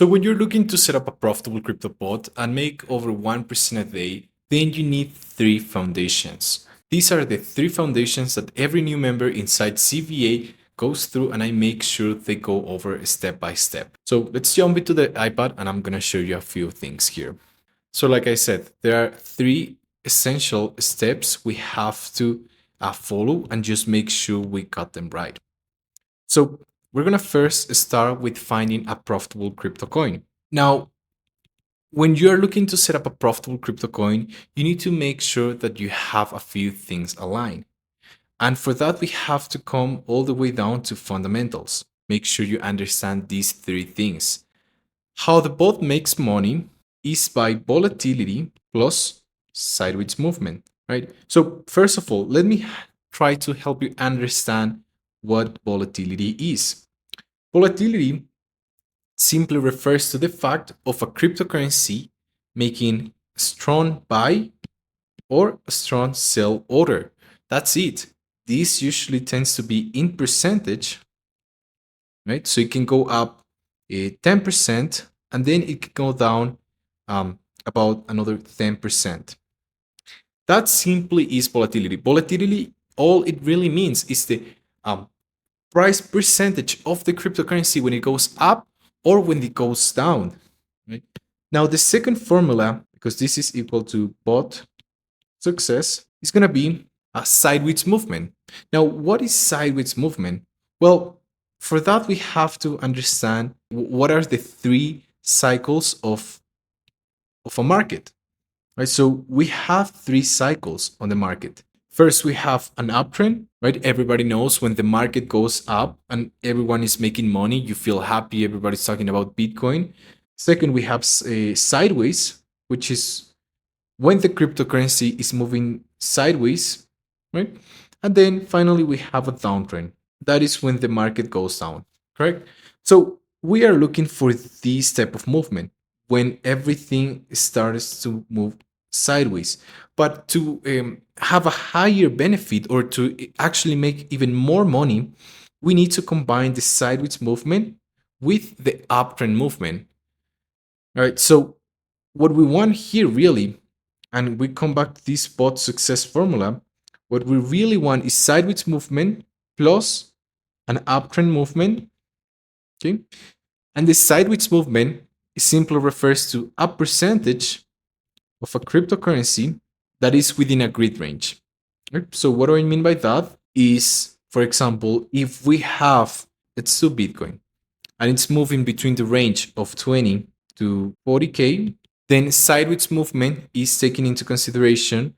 So when you're looking to set up a profitable crypto bot and make over 1% a day, then you need three foundations. These are the three foundations that every new member inside CVA goes through, and I make sure they go over step by step. So let's jump into the iPad and I'm gonna show you a few things here. So like I said, there are three essential steps we have to follow and just make sure we got them right. So we're going to first start with finding a profitable crypto coin. Now, when you're looking to set up a profitable crypto coin, you need to make sure that you have a few things aligned. And for that, we have to come all the way down to fundamentals. Make sure you understand these three things. How the bot makes money is by volatility plus sideways movement, right? So first of all, let me try to help you understand what volatility is. Volatility simply refers to the fact of a cryptocurrency making a strong buy or a strong sell order. That's it. This usually tends to be in percentage, right? So it can go up 10% and then it can go down about another 10%. That simply is volatility. Volatility, all it really means is the price percentage of the cryptocurrency when it goes up or when it goes down. Right? Now, the second formula, because this is equal to bot success, is going to be a sideways movement. Now, what is sideways movement? Well, for that, we have to understand what are the three cycles of a market. Right? So we have three cycles on the market. First, we have an uptrend, right? Everybody knows when the market goes up and everyone is making money, you feel happy, everybody's talking about Bitcoin. Second, we have a sideways, which is when the cryptocurrency is moving sideways, right? And then finally, we have a downtrend. That is when the market goes down, correct? So we are looking for this type of movement when everything starts to move sideways. But to have a higher benefit or to actually make even more money, we need to combine the sideways movement with the uptrend movement. All right, so what we want here really, and we come back to this bot success formula, what we really want is sideways movement plus an uptrend movement. Okay, and the sideways movement simply refers to a percentage of a cryptocurrency that is within a grid range. Right? So what do I mean by that is, for example, if we have, let's do Bitcoin, and it's moving between the range of 20 to 40K, then sideways movement is taken into consideration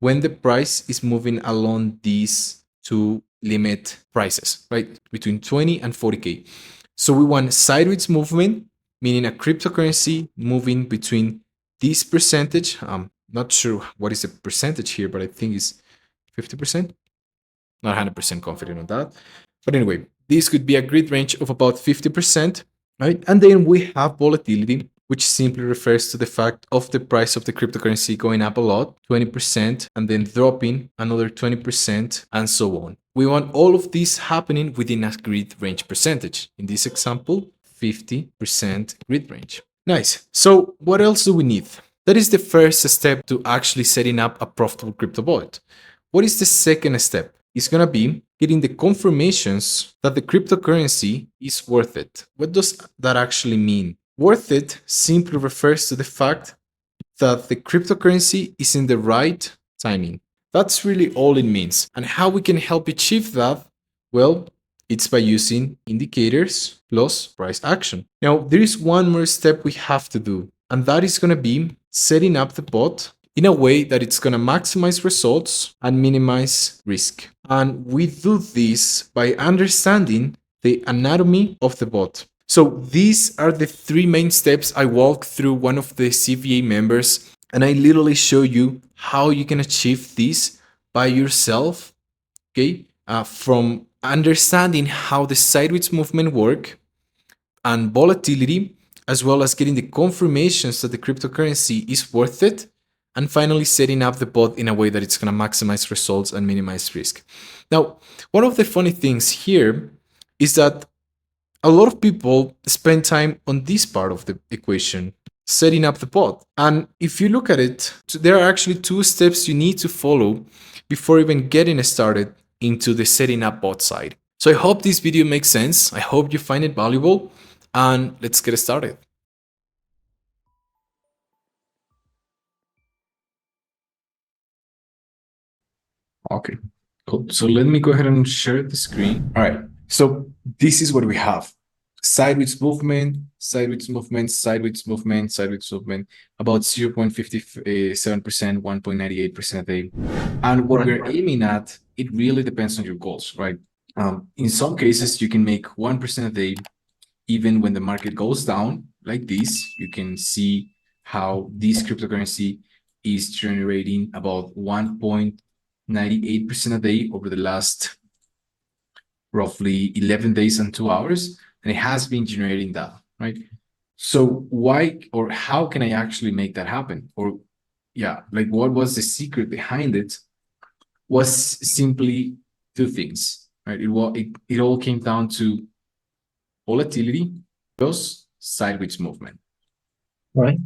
when the price is moving along these two limit prices, right? Between 20 and 40K. So we want sideways movement, meaning a cryptocurrency moving between this percentage. I'm not sure what is the percentage here, but I think it's 50%. Not 100% confident on that. But anyway, this could be a grid range of about 50%, right? And then we have volatility, which simply refers to the fact of the price of the cryptocurrency going up a lot, 20%, and then dropping another 20%, and so on. We want all of this happening within a grid range percentage. In this example, 50% grid range. Nice. So what else do we need? That is the first step to actually setting up a profitable crypto bot. What is the second step? It's going to be getting the confirmations that the cryptocurrency is worth it. What does that actually mean? Worth it simply refers to the fact that the cryptocurrency is in the right timing. That's really all it means. And how we can help achieve that? Well, it's by using indicators plus price action. Now, there is one more step we have to do, and that is going to be setting up the bot in a way that it's going to maximize results and minimize risk. And we do this by understanding the anatomy of the bot. So these are the three main steps I walk through one of the CVA members, and I literally show you how you can achieve this by yourself, okay? From understanding how the sideways movement work and volatility, as well as getting the confirmations that the cryptocurrency is worth it, and finally setting up the bot in a way that it's going to maximize results and minimize risk. Now, one of the funny things here is that A lot of people spend time on this part of the equation, setting up the pod. And if you look at it, there are actually two steps you need to follow before even getting started into the setting up pod side. So I hope this video makes sense. I hope you find it valuable, and let's get started. Okay, cool. So let me go ahead and share the screen. All right. So this is what we have. Sideways movement, sideways movement, sideways movement, sideways movement, about 0.57%, 1.98% a day. And what we're aiming at, it really depends on your goals, right? In some cases, you can make 1% a day, even when the market goes down like this. You can see how this cryptocurrency is generating about 1.98% a day over the last roughly 11 days and 2 hours. And it has been generating that, right? So why or how can I actually make that happen? Or yeah, like what was the secret behind it? Was simply two things, right? It all came down to volatility plus sideways movement. Right.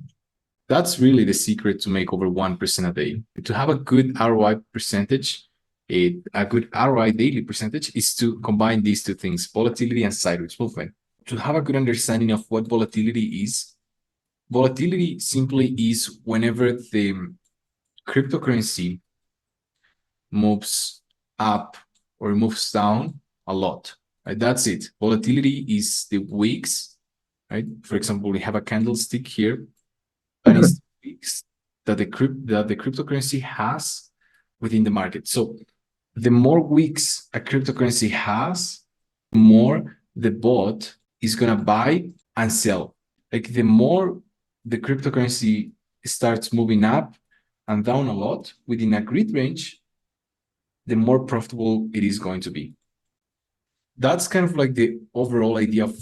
That's really the secret to make over 1% a day. To have a good ROI percentage, a good ROI daily percentage is to combine these two things, volatility and sideways movement. To have a good understanding of what volatility simply is whenever the cryptocurrency moves up or moves down a lot. Right? That's it. Volatility is the wicks, right? For example, we have a candlestick here. That is the wicks that the cryptocurrency has within the market. So the more wicks a cryptocurrency has, the more the bot is gonna buy and sell. Like the more the cryptocurrency starts moving up and down a lot within a grid range, the more profitable it is going to be. That's kind of like the overall idea of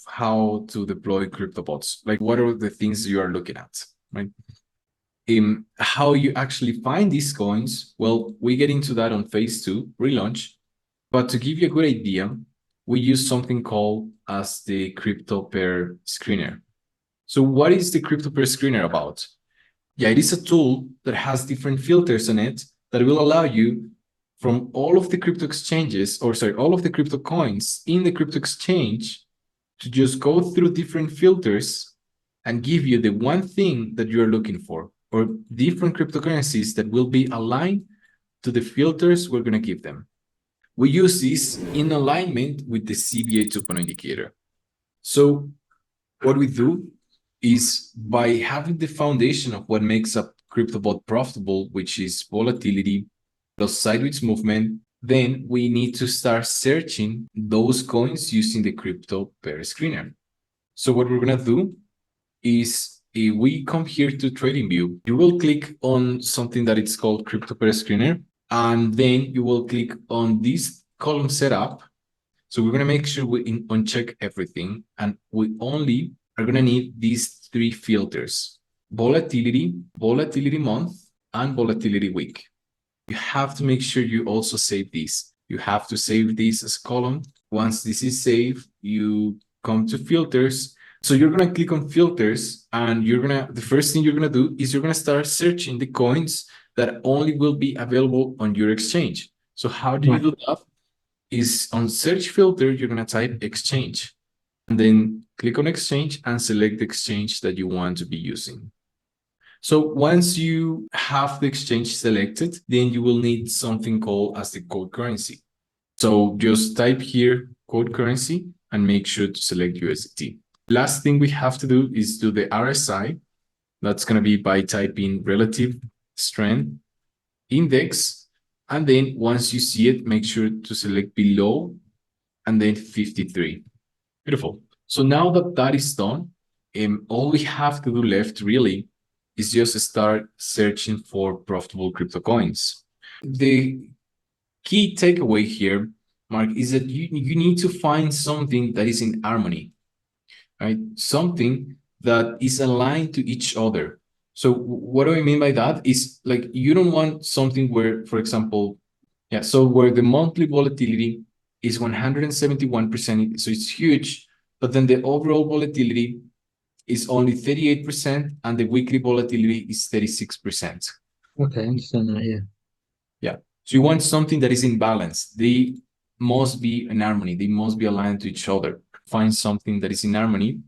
how to deploy crypto bots. Like, what are the things you are looking at, right? How you actually find these coins, well, we get into that on phase 2, relaunch. But to give you a good idea, we use something called as the crypto pair screener. So what is the crypto pair screener about? Yeah, it is a tool that has different filters on it that will allow you from all of the crypto exchanges, or sorry, all of the crypto coins in the crypto exchange to just go through different filters and give you the one thing that you're looking for, or different cryptocurrencies that will be aligned to the filters we're going to give them. We use this in alignment with the CBA 2.0 indicator. So what we do is by having the foundation of what makes a crypto bot profitable, which is volatility plus sideways movement, then we need to start searching those coins using the crypto pair screener. So what we're gonna do is if we come here to TradingView, you will click on something that it's called crypto pair screener, and then you will click on this column setup. So we're gonna make sure we uncheck everything, and we only are gonna need these three filters: volatility, volatility month, and volatility week. You have to make sure you also save this. You have to save this as column. Once this is saved, you come to filters. So you're gonna click on filters, and the first thing you're gonna do is you're gonna start searching the coins that only will be available on your exchange. So how do you do that? Is on search filter, you're gonna type exchange, and then click on exchange and select the exchange that you want to be using. So once you have the exchange selected, then you will need something called as the code currency. So just type here code currency and make sure to select USDT. Last thing we have to do is do the RSI. That's going to be by typing relative strength index. And then once you see it, make sure to select below and then 53. Beautiful. So now that that is done, all we have to do left really is just start searching for profitable crypto coins. The key takeaway here, Mark, is that you need to find something that is in harmony, right? Something that is aligned to each other. So what do I mean by that? Is like you don't want something where, for example, so where the monthly volatility is 171%, so it's huge, but then the overall volatility is only 38% and the weekly volatility is 36%. Okay, I understand that. Yeah. Yeah. So you want something that is in balance. They must be in harmony. They must be aligned to each other. Find something that is in harmony,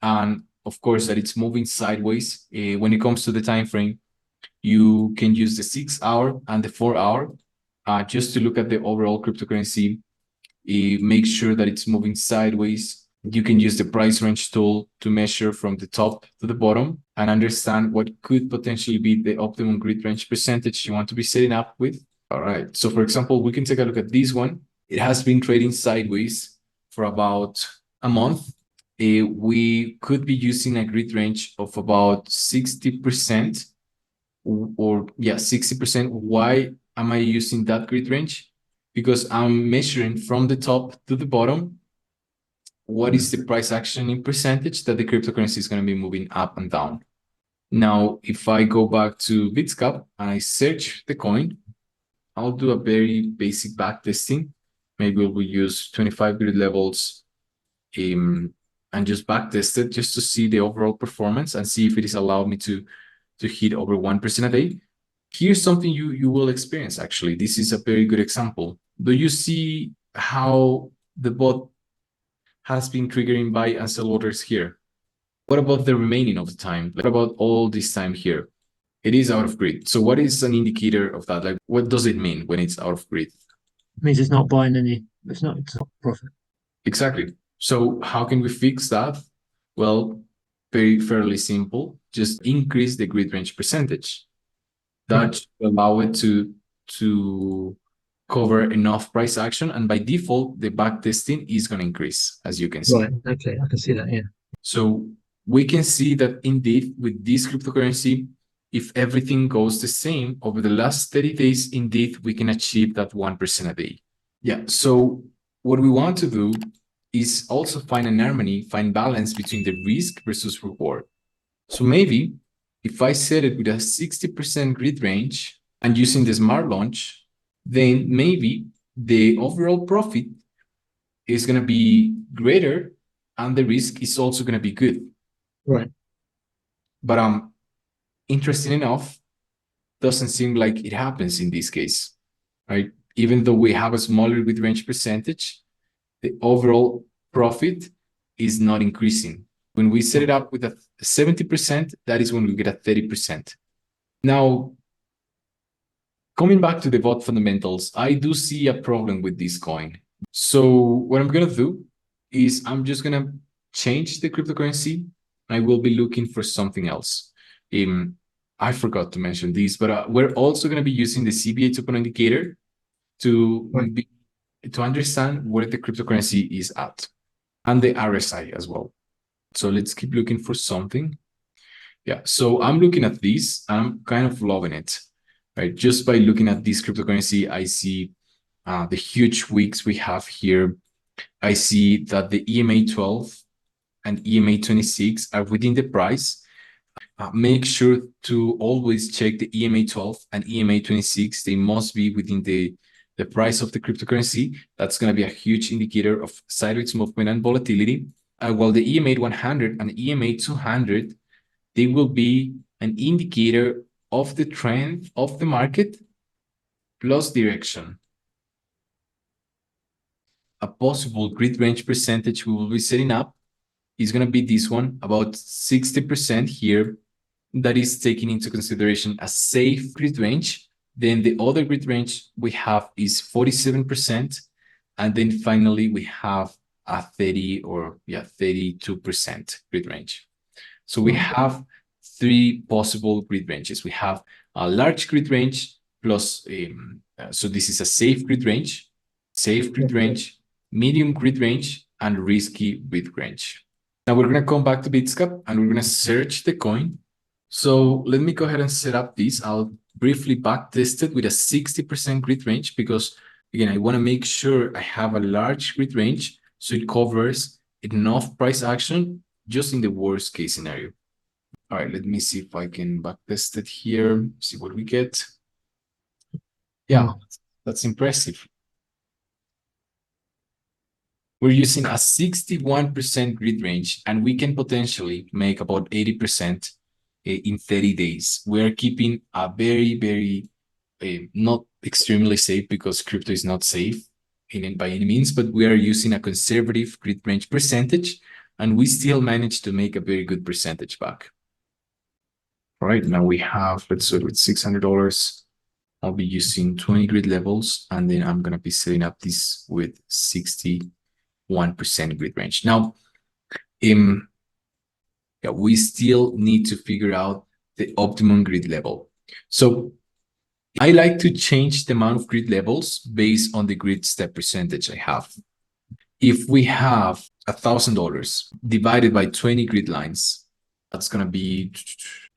and of course that it's moving sideways. When it comes to the time frame, you can use the 6 hour and the 4 hour just to look at the overall cryptocurrency. Make sure that it's moving sideways. You can use the price range tool to measure from the top to the bottom and understand what could potentially be the optimum grid range percentage you want to be setting up with. All right. So for example, we can take a look at this one. It has been trading sideways for about a month. We could be using a grid range of about 60% or yeah, 60%. Why am I using that grid range? Because I'm measuring from the top to the bottom what is the price action in percentage that the cryptocurrency is going to be moving up and down. Now, if I go back to Bitsgap and I search the coin, I'll do a very basic backtesting. Maybe we'll use 25 grid levels and just backtest it just to see the overall performance and see if it is allowed me to hit over 1% a day. Here's something you will experience, actually. This is a very good example. Do you see how the bot has been triggering buy and sell orders here? What about the remaining of the time? What about all this time here? It is out of grid. So what is an indicator of that? Like, what does it mean when it's out of grid? It means it's not buying any. It's not profit. Exactly. So how can we fix that? Well, fairly simple. Just increase the grid range percentage. That should allow it to cover enough price action, and by default, the back testing is going to increase, as you can see. Right. Okay, I can see that. Yeah. So we can see that indeed with this cryptocurrency, if everything goes the same over the last 30 days, indeed we can achieve that 1% a day. Yeah. So what we want to do is also find an harmony, find balance between the risk versus reward. So maybe if I set it with a 60% grid range and using the smart launch, then maybe the overall profit is going to be greater and the risk is also going to be good. Right. But interesting enough, doesn't seem like it happens in this case, right? Even though we have a smaller grid range percentage, the overall profit is not increasing. When we set it up with a 70%, that is when we get a 30%. Now, coming back to the bot fundamentals, I do see a problem with this coin. So what I'm going to do is I'm just going to change the cryptocurrency. I will be looking for something else. I forgot to mention this, but we're also going to be using the CBA 2.0 indicator to understand where the cryptocurrency is at, and the RSI as well. So let's keep looking for something. Yeah, so I'm looking at this and I'm kind of loving it, right? Just by looking at this cryptocurrency, I see the huge wicks we have here. I see that the EMA 12 and EMA 26 are within the price. Make sure to always check the EMA 12 and EMA 26. They must be within the price of the cryptocurrency. That's going to be a huge indicator of sideways movement and volatility. While the EMA 100 and EMA 200, they will be an indicator of the trend of the market plus direction. A possible grid range percentage we will be setting up is going to be this one, about 60% here. That is taking into consideration a safe grid range. Then the other grid range we have is 47%. And then finally, we have a 32% grid range. So we have three possible grid ranges. We have a large grid range plus, so this is a safe grid range, medium grid range, and risky grid range. Now we're going to come back to Bitsgap and we're going to search the coin. So let me go ahead and set up this. I'll briefly backtest it with a 60% grid range because, again, I want to make sure I have a large grid range so it covers enough price action just in the worst case scenario. All right, let me see if I can backtest it here, see what we get. Yeah, that's impressive. we're using a 61% grid range, and we can potentially make about 80% in 30 days. We're keeping a very not extremely safe, because crypto is not safe by any means, but we are using a conservative grid range percentage, and we still manage to make a very good percentage back. All right, now we have, let's start with $600. I'll be using 20 grid levels, and then I'm going to be setting up this with 61% grid range. Now, yeah, we still need to figure out the optimum grid level. So I like to change the amount of grid levels based on the grid step percentage I have. If we have $1,000 divided by 20 grid lines, that's going to be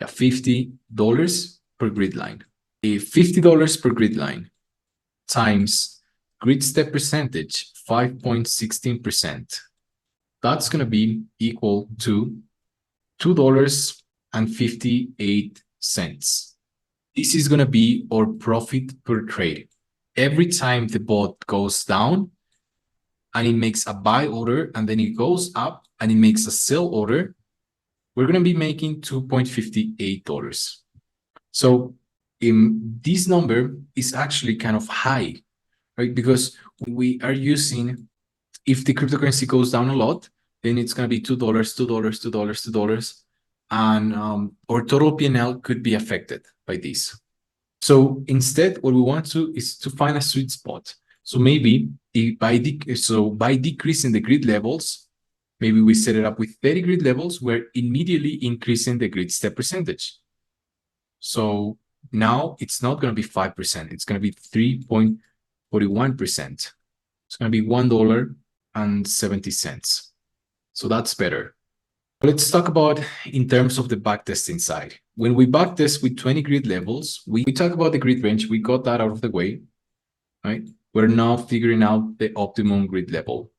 $50 per grid line. $50 per grid line times grid step percentage 5.16%. That's going to be equal to $2.58. This is going to be our profit per trade. Every time the bot goes down and it makes a buy order, and then it goes up and it makes a sell order, we're going to be making $2.58. So this number is actually kind of high, right? Because we are using, if the cryptocurrency goes down a lot, then it's going to be $2, $2, $2, $2, and our total P&L could be affected by this. So instead, what we want to is to find a sweet spot. So maybe by decreasing the grid levels, maybe we set it up with 30 grid levels, we're immediately increasing the grid step percentage. So now it's not going to be 5%, it's going to be 3.41%. It's going to be $1.70. So that's better. Let's talk about in terms of the backtesting side. When we backtest with 20 grid levels, we talk about the grid range, we got that out of the way, right? We're now figuring out the optimum grid level.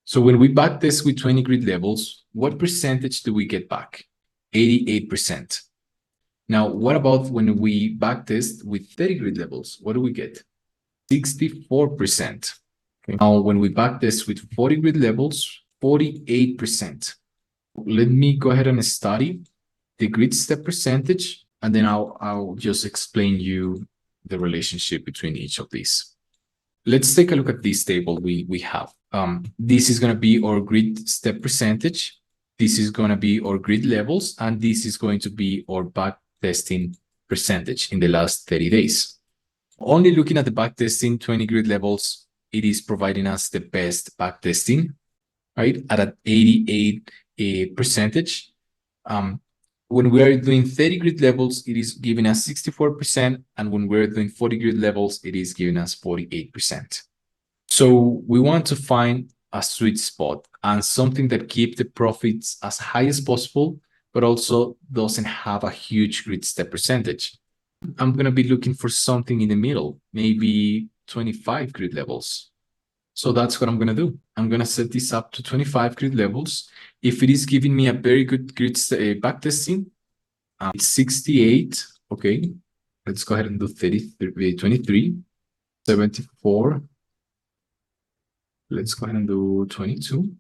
So when we backtest with 20 grid levels, what percentage do we get back? 88%. Now, what about when we backtest with 30 grid levels? What do we get? 64%. Okay. Now, when we backtest with 40 grid levels, 48%. Let me go ahead and study the grid step percentage, and then I'll just explain you the relationship between each of these. Let's take a look at this table we have. This is going to be our grid step percentage. This is going to be our grid levels, and this is going to be our backtesting percentage in the last 30 days. Only looking at the backtesting 20 grid levels, it is providing us the best backtesting, right? At an 88 percentage. When we are doing 30 grid levels, it is giving us 64%. And when we're doing 40 grid levels, it is giving us 48%. So we want to find a sweet spot and something that keeps the profits as high as possible, but also doesn't have a huge grid step percentage. I'm going to be looking for something in the middle, maybe 25 grid levels. So that's what I'm going to do. I'm going to set this up to 25 grid levels. If it is giving me a very good grid backtesting, it's 68. Okay, let's go ahead and do 23, 74. Let's go ahead and do 22,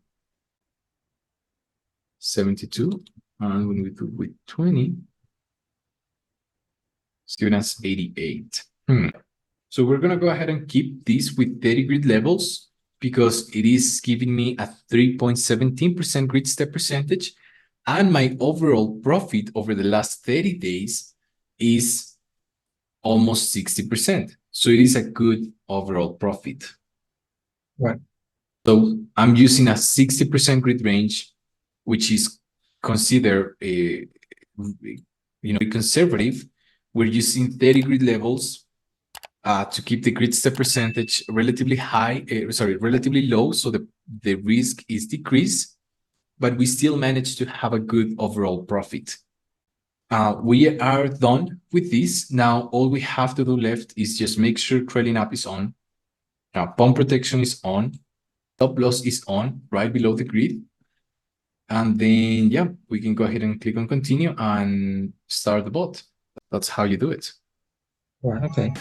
72. And when we do with 20, it's giving us 88. So we're going to go ahead and keep this with 30 grid levels because it is giving me a 3.17% grid step percentage. And my overall profit over the last 30 days is almost 60%. So it is a good overall profit. Right. So I'm using a 60% grid range, which is considered conservative. We're using 30 grid levels to keep the grid step percentage relatively relatively low, so the risk is decreased, but we still manage to have a good overall profit. We are done with this. Now, all we have to do left is just make sure trailing up is on. Now, pump protection is on. Stop loss is on right below the grid. And then, yeah, we can go ahead and click on continue and start the bot. That's how you do it. Right, okay.